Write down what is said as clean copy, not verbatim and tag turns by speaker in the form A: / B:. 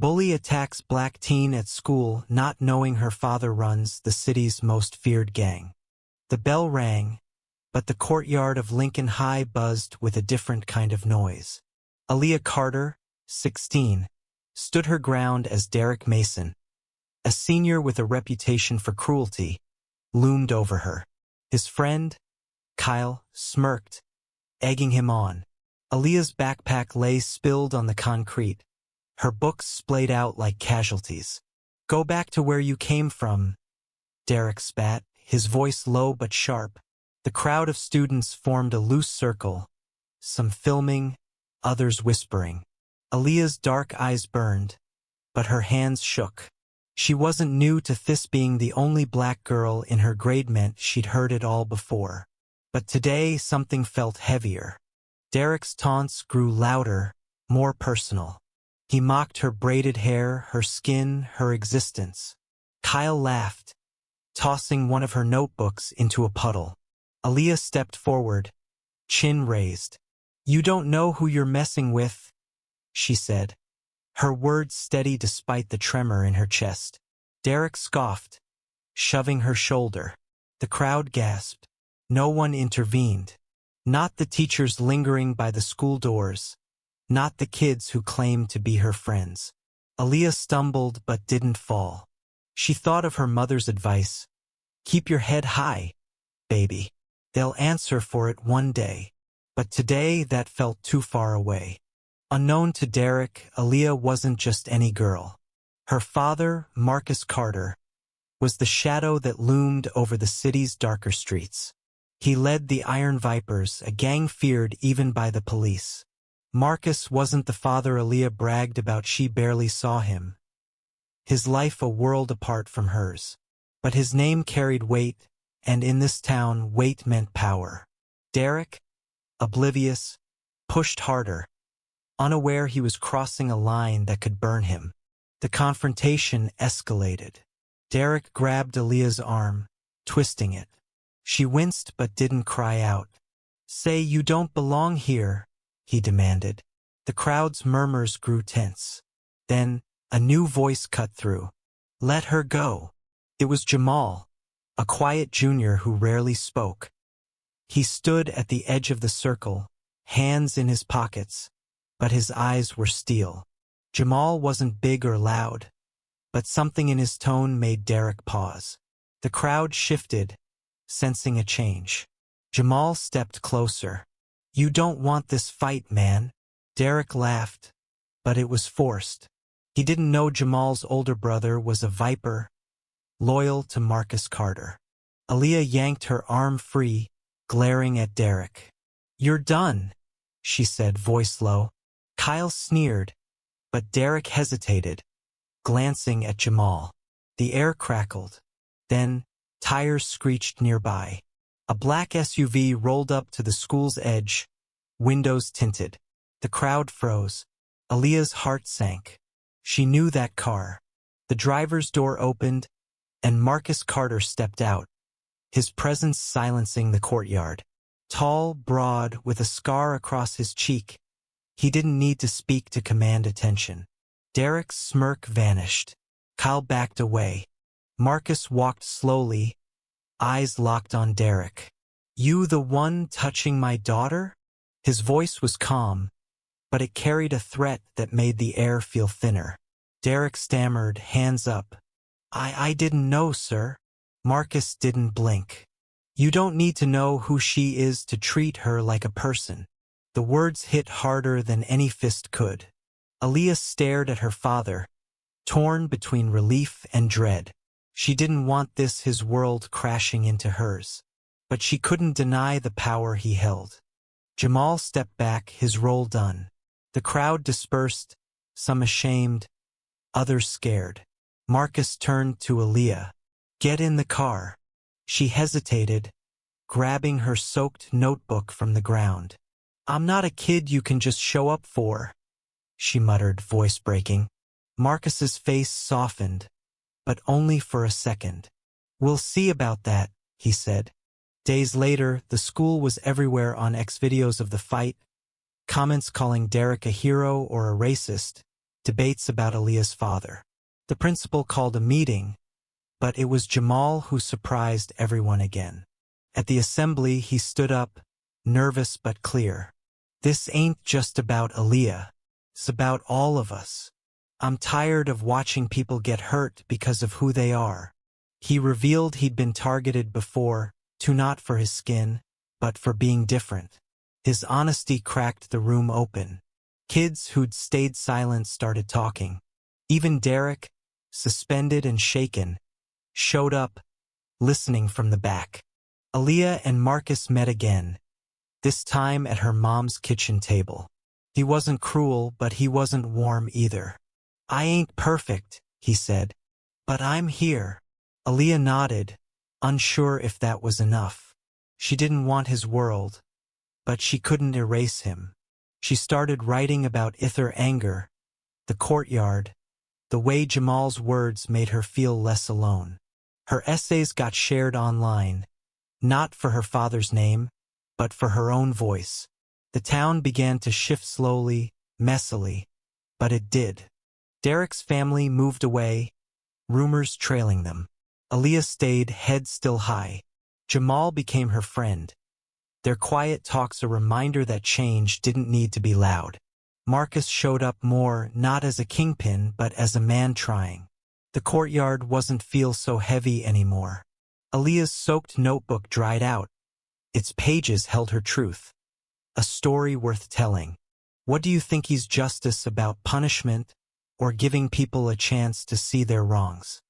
A: Bully attacks black teen at school not knowing her father runs the city's most feared gang. The bell rang, but the courtyard of Lincoln High buzzed with a different kind of noise. Aaliyah Carter, 16, stood her ground as Derek Mason, a senior with a reputation for cruelty, loomed over her. His friend, Kyle, smirked, egging him on. Aaliyah's backpack lay spilled on the concrete, her books splayed out like casualties. "Go back to where you came from," Derek spat, his voice low but sharp. The crowd of students formed a loose circle, some filming, others whispering. Aaliyah's dark eyes burned, but her hands shook. She wasn't new to this. Being the only black girl in her grade meant she'd heard it all before. But today something felt heavier. Derek's taunts grew louder, more personal. He mocked her braided hair, her skin, her existence. Kyle laughed, tossing one of her notebooks into a puddle. Aaliyah stepped forward, chin raised. "You don't know who you're messing with," she said, her words steady despite the tremor in her chest. Derek scoffed, shoving her shoulder. The crowd gasped. No one intervened. Not the teachers lingering by the school doors. Not the kids who claimed to be her friends. Aaliyah stumbled but didn't fall. She thought of her mother's advice. "Keep your head high, baby. They'll answer for it one day." But today that felt too far away. Unknown to Derek, Aaliyah wasn't just any girl. Her father, Marcus Carter, was the shadow that loomed over the city's darker streets. He led the Iron Vipers, a gang feared even by the police. Marcus wasn't the father Aaliyah bragged about. She barely saw him. His life a world apart from hers. But his name carried weight, and in this town, weight meant power. Derek, oblivious, pushed harder, unaware he was crossing a line that could burn him. The confrontation escalated. Derek grabbed Aaliyah's arm, twisting it. She winced but didn't cry out. "Say you don't belong here," he demanded. The crowd's murmurs grew tense. Then, a new voice cut through. "Let her go." It was Jamal, a quiet junior who rarely spoke. He stood at the edge of the circle, hands in his pockets, but his eyes were steel. Jamal wasn't big or loud, but something in his tone made Derek pause. The crowd shifted, sensing a change. Jamal stepped closer. "You don't want this fight, man." Derek laughed, but it was forced. He didn't know Jamal's older brother was a Viper, loyal to Marcus Carter. Aaliyah yanked her arm free, glaring at Derek. "You're done," she said, voice low. Kyle sneered, but Derek hesitated, glancing at Jamal. The air crackled. Then, tires screeched nearby. A black SUV rolled up to the school's edge, windows tinted. The crowd froze. Aaliyah's heart sank. She knew that car. The driver's door opened, and Marcus Carter stepped out, his presence silencing the courtyard. Tall, broad, with a scar across his cheek, he didn't need to speak to command attention. Derek's smirk vanished. Kyle backed away. Marcus walked slowly, eyes locked on Derek. "You the one touching my daughter?" His voice was calm, but it carried a threat that made the air feel thinner. Derek stammered, hands up. I didn't know, sir." Marcus didn't blink. "You don't need to know who she is to treat her like a person." The words hit harder than any fist could. Aaliyah stared at her father, torn between relief and dread. She didn't want his world crashing into hers. But she couldn't deny the power he held. Jamal stepped back, his role done. The crowd dispersed, some ashamed, others scared. Marcus turned to Aaliyah. "Get in the car." She hesitated, grabbing her soaked notebook from the ground. "I'm not a kid you can just show up for," she muttered, voice breaking. Marcus's face softened, but only for a second. "We'll see about that," he said. Days later, the school was everywhere on X videos of the fight, comments calling Derek a hero or a racist, debates about Aaliyah's father. The principal called a meeting, but it was Jamal who surprised everyone again. At the assembly, he stood up, nervous but clear. "This ain't just about Aaliyah. It's about all of us. I'm tired of watching people get hurt because of who they are." He revealed he'd been targeted before, too, not for his skin, but for being different. His honesty cracked the room open. Kids who'd stayed silent started talking. Even Derek, suspended and shaken, showed up, listening from the back. Aaliyah and Marcus met again, this time at her mom's kitchen table. He wasn't cruel, but he wasn't warm either. "I ain't perfect," he said, "but I'm here." Aaliyah nodded, unsure if that was enough. She didn't want his world, but she couldn't erase him. She started writing about their anger, the courtyard, the way Jamal's words made her feel less alone. Her essays got shared online, not for her father's name, but for her own voice. The town began to shift slowly, messily, but it did. Derek's family moved away, rumors trailing them. Aaliyah stayed, head still high. Jamal became her friend. Their quiet talks a reminder that change didn't need to be loud. Marcus showed up more, not as a kingpin, but as a man trying. The courtyard wasn't feel so heavy anymore. Aaliyah's soaked notebook dried out. Its pages held her truth. A story worth telling. What do you think? He's justice about punishment, or giving people a chance to see their wrongs?